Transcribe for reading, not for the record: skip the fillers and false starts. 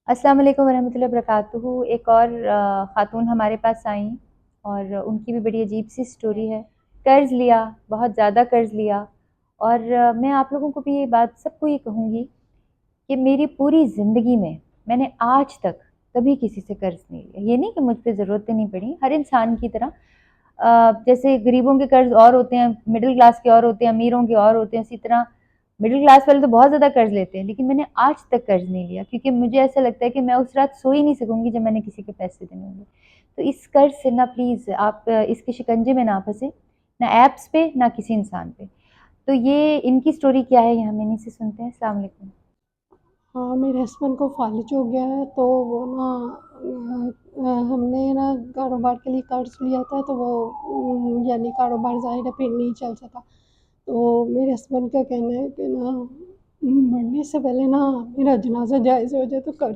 अस्सलाम वालेकुम वरहमतुल्लाहि वबरकातुहू। एक और ख़ातून हमारे पास आईं और उनकी भी बड़ी अजीब सी स्टोरी है। कर्ज़ लिया, बहुत ज़्यादा कर्ज़ लिया और मैं आप लोगों को भी ये बात सबको ये कहूँगी कि मेरी पूरी ज़िंदगी में मैंने आज तक कभी किसी से कर्ज़ नहीं लिया। ये नहीं कि मुझ पे ज़रूरतें नहीं पड़ी, हर इंसान की तरह जैसे गरीबों के कर्ज़ और होते हैं, मिडिल क्लास के और होते हैं, अमीरों के और होते हैं, इसी तरह मिडिल क्लास वाले तो बहुत ज़्यादा कर्ज़ लेते हैं, लेकिन मैंने आज तक कर्ज़ नहीं लिया क्योंकि मुझे ऐसा लगता है कि मैं उस रात सो ही नहीं सकूँगी जब मैंने किसी के पैसे देने होंगे। तो इस कर्ज़ से ना प्लीज़ आप इसके शिकंजे में ना फँसें, ना ऐप्स पे, ना किसी इंसान पे। तो ये इनकी स्टोरी क्या है, ये हम इन्हीं से सुनते हैं। अस्सलाम वालेकुम। हाँ, मेरे हस्बैंड को फ़ालिज हो गया है, तो वो ना हमने ना कारोबार के लिए कर्ज़ लिया था, तो वो यानी कारोबार ज़ाहिर है फिर नहीं चल सका। तो मेरे हस्बैंड का कहना है कि ना मरने से पहले ना मेरा जनाज़ा जायज़ हो जाए तो कर्ज़